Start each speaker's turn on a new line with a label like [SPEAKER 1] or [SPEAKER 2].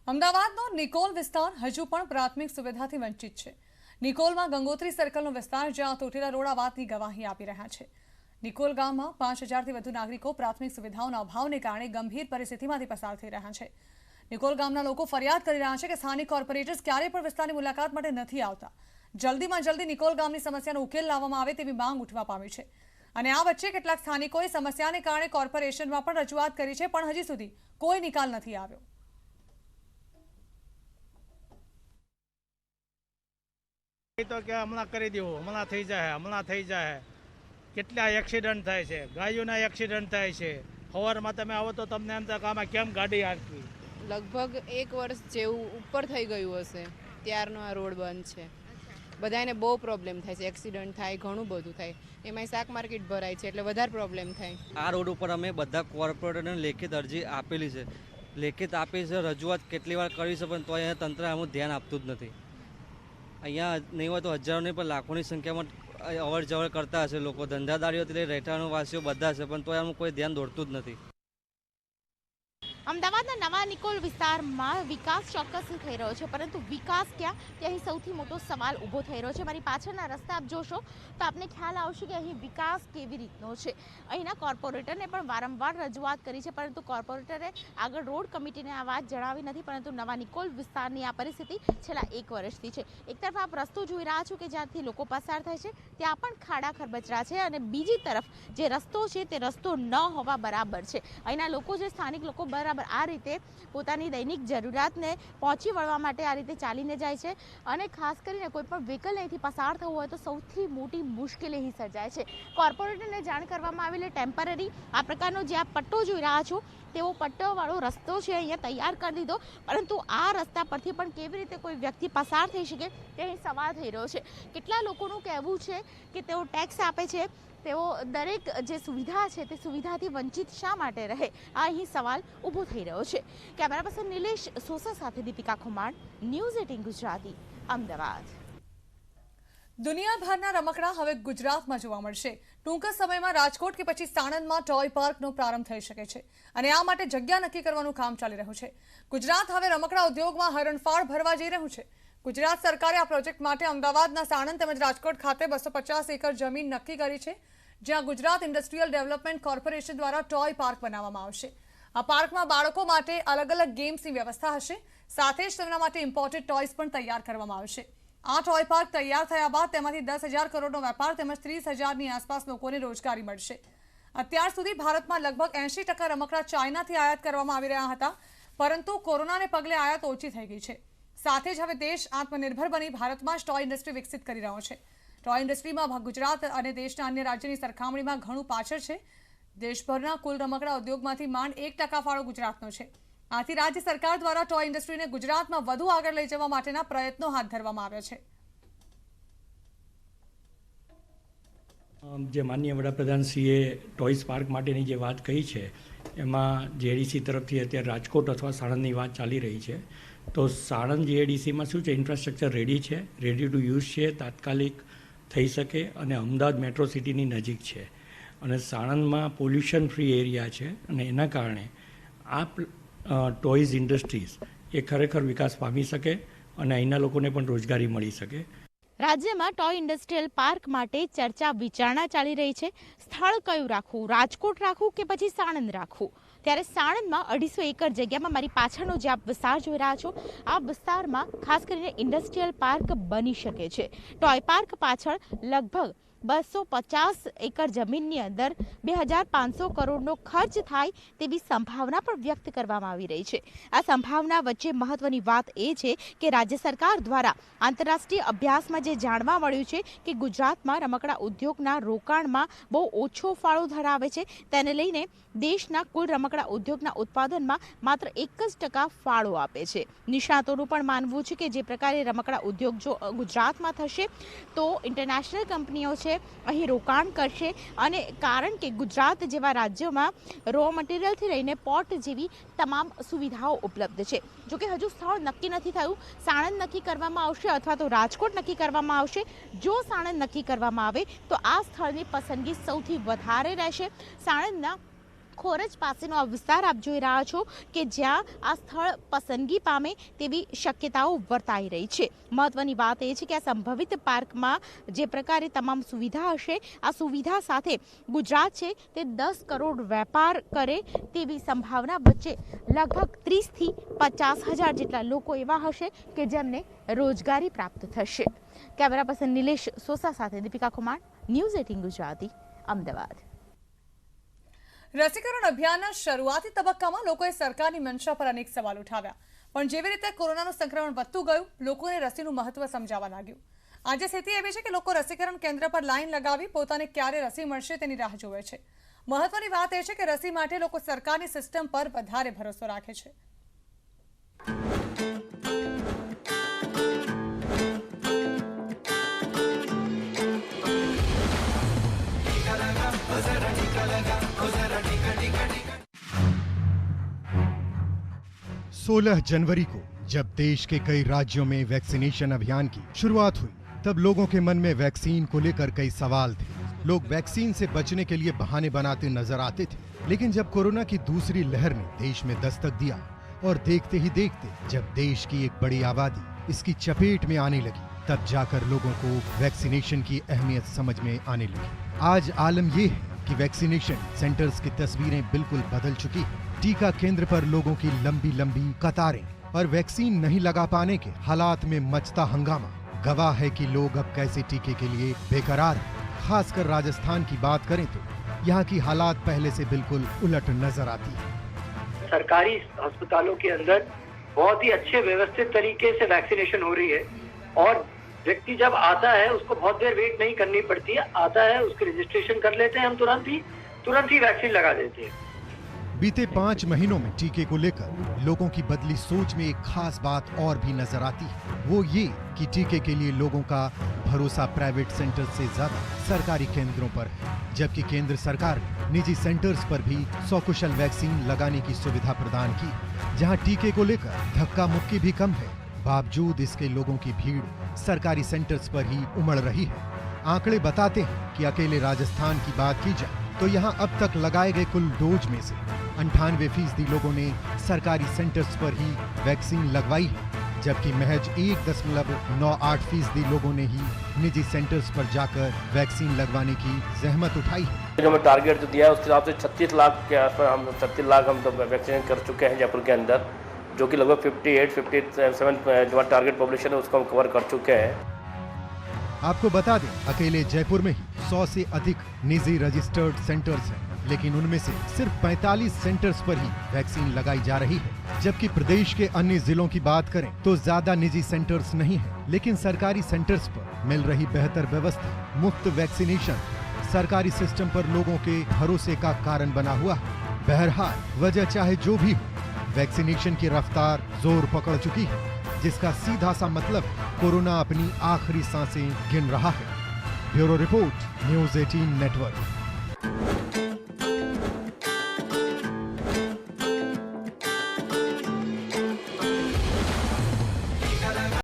[SPEAKER 1] અમદાવાદનો નિકોલ વિસ્તાર હજુ પણ પ્રાથમિક સુવિધાથી વંચિત છે। નિકોલમાં ગંગોત્રી સર્કલનો વિસ્તાર જ્યાં તૂટેલા રોડ આ વાતની ગવાહી આપી રહ્યા છે। નિકોલ ગામમાં 5000થી વધુ નાગરિકો પ્રાથમિક સુવિધાઓના અભાવને કારણે ગંભીર પરિસ્થિતિમાંથી પસાર થઈ રહ્યા છે। નિકોલ ગામના લોકો ફરિયાદ કરી રહ્યા છે કે સ્થાનિક કોર્પોરેટર્સ ક્યારેય પણ વિસ્તારની મુલાકાત માટે નથી આવતા। જલ્દીમાં જલ્દી નિકોલ ગામની સમસ્યાનો ઉકેલ લાવવામાં આવે તેવી માંગ ઉઠવા પામી છે। અને આ વચ્ચે કેટલાક સ્થાનિકોએ સમસ્યાને કારણે કોર્પોરેશનમાં પણ રજૂઆત કરી છે, પણ હજી સુધી કોઈ નિકાલ નથી આવ્યો।
[SPEAKER 2] તો કે હમણાં કરી દેવું, હમણાં થઈ જાય કેટલા એક્સિડન્ટ થાય છે, ગાયોના એક્સિડન્ટ થાય છે। સવારમાં તમે આવો તો તમને એમ થાય કે આમાં કેમ ગાડી હાંકવી।
[SPEAKER 3] લગભગ 1 વર્ષ જેવું ઉપર થઈ ગયું હશે ત્યારનો આ રોડ બંધ છે। બધાને બહુ પ્રોબ્લેમ થાય છે, એક્સિડન્ટ થાય, ઘણું બધું થાય। એમાંય શાક માર્કેટ ભરાય છે એટલે વધારે પ્રોબ્લેમ થાય।
[SPEAKER 4] આ રોડ ઉપર અમે બધા કોર્પોરેટરને લેખિત અરજી આપેલી છે, રજૂઆત કેટલી વાર કરી છે, પણ તો અહીંયા તંત્ર આનું ધ્યાન આપતું જ નથી। અહીંયા નહીં હોય તો હજારો નહીં પણ લાખોની સંખ્યામાં અવર જવર કરતા હશે લોકો, ધંધાદારીઓથી રહેઠાણવાસીઓ બધા છે, પણ તો આનું કોઈ ધ્યાન દોરતું જ નથી।
[SPEAKER 5] અમદાવાદના નવા નિકોલ વિસ્તારમાં વિકાસ ચોક્કસ થઈ રહ્યો છે, પરંતુ વિકાસ ક્યાં તે અહીં સૌથી મોટો સવાલ ઊભો થઈ રહ્યો છે। મારી પાછળના રસ્તા આપ જોશો તો આપને ખ્યાલ આવશે કે અહીં વિકાસ કેવી રીતનો છે। અહીંના કોર્પોરેટરને પણ વારંવાર રજૂઆત કરી છે, પરંતુ કોર્પોરેટરે આગળ રોડ કમિટીને આ વાત જણાવી નથી। પરંતુ નવા નિકોલ વિસ્તારની આ પરિસ્થિતિ છેલ્લા 1 વર્ષથી છે। એક તરફ આપ રસ્તો જોઈ રહ્યા છો કે જ્યાંથી લોકો પસાર થાય છે ત્યાં પણ ખાડા ખરબચરા છે, અને બીજી તરફ જે રસ્તો છે તે રસ્તો ન હોવા બરાબર છે। અહીંના લોકો, જે સ્થાનિક લોકો બરાબર આ રીતે પોતાની દૈનિક જરૂરિયાતને પહોંચી વળવા માટે આ રીતે ચાલીને જાય છે, અને ખાસ કરીને કોઈ પણ વ્હીકલ અહીંથી પસાર થવું હોય તો સૌથી મોટી મુશ્કેલી અહીં સર્જાય છે। કોર્પોરેટરને જાણ કરવામાં આવેલી ટેમ્પરરી આ પ્રકારનો જે આપ પટ્ટો જોઈ રહ્યા છો તેવો પટ્ટોવાળો રસ્તો છે અહીંયા તૈયાર કરી દીધો, પરંતુ આ રસ્તા પરથી પણ કેવી રીતે કોઈ વ્યક્તિ પસાર થઈ શકે તે અહીં સવાલ થઈ રહ્યો છે। કેટલા લોકોનું કહેવું છે કે તેઓ ટેક્સ આપે છે, તેઓ દરેક જે સુવિધા છે તે સુવિધાથી વંચિત શા માટે રહે, આ અહીં સવાલ ઊભો થઈ રહ્યો છે। કેમેરા પર્સન નિલેશ સોસા સાથે દીપિકા ખુમાણ, ન્યૂઝ 18 ગુજરાતી, અમદાવાદ।
[SPEAKER 1] દુનિયાભરના રમકડા હવે ગુજરાતમાં જોવા મળશે। ટૂંક સમયમાં રાજકોટ કે પછી સાણંદમાં ટોય પાર્કનો પ્રારંભ થઈ શકે છે, અને આ માટે જગ્યા નક્કી કરવાનું કામ ચાલી રહ્યું છે। ગુજરાત હવે રમકડા ઉદ્યોગમાં હરણફાળ ભરવા જઈ રહ્યું છે। ગુજરાત સરકારે આ પ્રોજેક્ટ માટે અમદાવાદના સાણંદ તેમજ રાજકોટ ખાતે 250 એકર જમીન નક્કી કરી છે, જ્યાં ગુજરાત ઇન્ડસ્ટ્રીયલ ડેવલપમેન્ટ કોર્પોરેશન દ્વારા ટોય પાર્ક બનાવવામાં આવશે। આ પાર્કમાં બાળકો માટે અલગ અલગ ગેમ્સની વ્યવસ્થા હશે, સાથે જ તેમના માટે ઇમ્પોર્ટેડ ટોયસ પણ તૈયાર કરવામાં આવશે। આ ટોય પાર્ક તૈયાર થયા બાદ તેમાંથી 10,000 કરોડનો વેપાર તેમજ 30,000ની આસપાસ લોકોને રોજગારી મળશે। અત્યાર સુધી ભારતમાં લગભગ 80% રમકડા ચાઇનાથી આયાત કરવામાં આવી રહ્યા હતા, પરંતુ કોરોનાને પગલે આયાત ઓછી થઈ ગઈ છે। સાથે જ હવે દેશ આત્મનિર્ભર બની ભારતમાં જ ટોય ઇન્ડસ્ટ્રી વિકસિત કરી રહ્યો છે। ટોય ઇન્ડસ્ટ્રીમાં ગુજરાત અને દેશના અન્ય રાજ્યની સરખામણીમાં ઘણું પાછળ છે। દેશભરના કુલ રમકડા ઉદ્યોગમાંથી માંડ 1% ફાળો ગુજરાતનો છે। આથી રાજ્ય સરકાર દ્વારા ટોય ઇન્ડસ્ટ્રીને ગુજરાતમાં વધુ આગળ લઈ જવા માટેના પ્રયત્નો હાથ ધરવામાં આવ્યા છે।
[SPEAKER 6] જે માનનીય વડાપ્રધાનશ્રીએ ટોયસ પાર્ક માટેની જે વાત કહી છે, એમાં જેડીસી તરફથી અત્યારે રાજકોટ અથવા સાણંદની વાત ચાલી રહી છે। તો સાણંદ જેડીસીમાં શું છે, ઇન્ફ્રાસ્ટ્રક્ચર રેડી છે, રેડી ટુ યુઝ છે, તાત્કાલિક થઈ શકે, અને અમદાવાદ મેટ્રો સિટીની નજીક છે, અને સાણંદમાં પોલ્યુશન ફ્રી એરિયા છે, અને એના કારણે આ ટોયઝ ઇન્ડસ્ટ્રીઝ એ ખરેખર વિકાસ પામી શકે અને અહીંના લોકોને પણ રોજગારી મળી શકે।
[SPEAKER 5] રાજ્યમાં ટોય ઇન્ડસ્ટ્રીયલ પાર્ક માટે ચર્ચા વિચારણા ચાલી રહી છે। સ્થળ કયું રાખવું, રાજકોટ રાખવું કે પછી સાણંદ રાખવું? ત્યારે સાણંદમાં 250 એકર જગ્યામાં મારી પાછળનો જે આપ વિસ્તાર જોઈ રહ્યા છો, આ વિસ્તારમાં ખાસ કરીને ઇન્ડસ્ટ્રીયલ પાર્ક બની શકે છે। ટોય પાર્ક પાછળ લગભગ 250 એકર જમીનની અંદર 2,500 કરોડનો ખર્ચ થાય તેવી સંભાવના પણ વ્યક્ત કરવામાં આવી રહી છે। આ સંભાવના વચ્ચે મહત્વની વાત એ છે કે રાજ્ય સરકાર દ્વારા આંતરરાષ્ટ્રીય અભ્યાસમાં જે જાણવા મળ્યું છે કે ગુજરાતમાં રમકડા ઉદ્યોગના રોકાણમાં બહુ ઓછો ફાળો ધરાવે છે, તેને લઈને દેશના કુલ રમકડા ઉદ્યોગના ઉત્પાદનમાં માત્ર 1% ફાળો આપે છે। નિષ્ણાતોનું પણ માનવું છે કે જે પ્રકારે રમકડા ઉદ્યોગ જો ગુજરાતમાં થશે તો ઇન્ટરનેશનલ કંપનીઓ છે અહીં રોકાણ કરશે, અને કારણ કે ગુજરાત જેવા રાજ્યોમાં રો મટીરિયલથી લઈને પોર્ટ જેવી તમામ સુવિધાઓ ઉપલબ્ધ છે। જોકે હજુ સ્થળ નક્કી નથી થયું, સાણંદ નક્કી કરવામાં આવશે અથવા તો રાજકોટ નક્કી કરવામાં આવશે। જો સાણંદ નક્કી કરવામાં આવે તો આ સ્થળની પસંદગી સૌથી વધારે રહેશે। સાણંદના ખોરજ પાસેનો આ વિસ્તાર આપ જોઈ રહ્યા છો કે જ્યાં આ સ્થળ પસંદગી પામે તેવી શક્યતાઓ વર્તાઈ રહી છે. મહત્વની વાત એ છે કે આ સંભવિત પાર્કમાં જે પ્રકારે તમામ સુવિધા હશે, આ સુવિધા સાથે ગુજરાત છે તે 10 કરોડ વેપાર કરે તેવી સંભાવના વચ્ચે લગભગ 30થી 50,000 જેટલા લોકો એવા હશે કે જેમને રોજગારી પ્રાપ્ત થશે. કેમેરા પર્સન નિલેશ સોસા સાથે દીપિકા કુમાર, ન્યૂઝ 18 ગુજરાતી, અમદાવાદ.
[SPEAKER 1] રસીકરણ અભિયાનના શરૂઆતી તબક્કામાં લોકોએ સરકારની મંશા પર અનેક સવાલ ઉઠાવ્યા, પણ જેવી રીતે કોરોનાનું સંક્રમણ વધતું ગયું, લોકોને રસીનું મહત્વ સમજાવવા લાગ્યું. આજે સ્થિતિ એવી છે કે લોકો રસીકરણ કેન્દ્ર પર લાઈન લગાવી પોતાને ક્યારે રસી મળશે તેની રાહ જોવે છે. મહત્વની વાત એ છે કે રસી માટે લોકો સરકારની સિસ્ટમ પર વધારે ભરોસો રાખે છે.
[SPEAKER 7] सोलह जनवरी को जब देश के कई राज्यों में वैक्सीनेशन अभियान की शुरुआत हुई, तब लोगों के मन में वैक्सीन को लेकर कई सवाल थे. लोग वैक्सीन से बचने के लिए बहाने बनाते नजर आते थे. लेकिन जब कोरोना की दूसरी लहर ने देश में दस्तक दिया और देखते ही देखते जब देश की एक बड़ी आबादी इसकी चपेट में आने लगी, तब जाकर लोगों को वैक्सीनेशन की अहमियत समझ में आने लगी. आज आलम यह है कि वैक्सीनेशन सेंटर्स की तस्वीरें बिल्कुल बदल चुकी है. टीका केंद्र पर लोगों की लंबी लंबी कतारें और वैक्सीन नहीं लगा पाने के हालात में मचता हंगामा गवाह है कि लोग अब कैसे टीके के लिए बेकरार हैं. खासकर राजस्थान की बात करें तो यहाँ की हालात पहले से बिल्कुल उलट नजर आती है.
[SPEAKER 8] सरकारी अस्पतालों के अंदर बहुत ही अच्छे व्यवस्थित तरीके से वैक्सीनेशन हो रही है और व्यक्ति जब आता है उसको बहुत देर वेट नहीं करनी पड़ती है. आता है, उसकी रजिस्ट्रेशन कर लेते हैं हम, तुरंत ही वैक्सीन लगा देते हैं.
[SPEAKER 7] बीते 5 महीनों में टीके को लेकर लोगों की बदली सोच में एक खास बात और भी नजर आती है. वो ये कि टीके के लिए लोगों का भरोसा प्राइवेट सेंटर से ज्यादा सरकारी केंद्रों पर है, जबकि केंद्र सरकार ने निजी सेंटर्स पर भी सकुशल वैक्सीन लगाने की सुविधा प्रदान की, जहां टीके को लेकर धक्का मुक्की भी कम है. बावजूद इसके लोगों की भीड़ सरकारी सेंटर्स पर ही उमड़ रही है. आंकड़े बताते हैं कि अकेले राजस्थान की बात की जाए तो यहाँ अब तक लगाए गए कुल डोज में से 98% लोगों ने सरकारी सेंटर्स पर ही वैक्सीन लगवाई है, जबकि महज 1.98% लोगों ने ही निजी सेंटर्स पर जाकर वैक्सीन लगवाने की जहमत उठाई है.
[SPEAKER 9] जो हमें टारगेट जो दिया है उसके हिसाब से 36 लाख के आसपास हम 36 लाख हम तो वैक्सीनेट कर चुके हैं जयपुर के अंदर, जो कि लगभग 58-57 जो टारगेट पॉपुलेशन है उसको हम कवर कर चुके हैं.
[SPEAKER 7] आपको बता दें, अकेले जयपुर में ही 100 से अधिक निजी रजिस्टर्ड सेंटर्स हैं, लेकिन उनमें से सिर्फ 45 सेंटर्स पर ही वैक्सीन लगाई जा रही है. जबकि प्रदेश के अन्य जिलों की बात करें तो ज्यादा निजी सेंटर्स नहीं है, लेकिन सरकारी सेंटर्स पर मिल रही बेहतर व्यवस्था, मुफ्त वैक्सीनेशन सरकारी सिस्टम पर लोगों के भरोसे का कारण बना हुआ है. बहरहाल वजह चाहे जो भी हो, वैक्सीनेशन की रफ्तार जोर पकड़ चुकी है, जिसका सीधा सा मतलब कोरोना अपनी आखिरी सांसें गिन रहा है. Bureau report, news 18 network.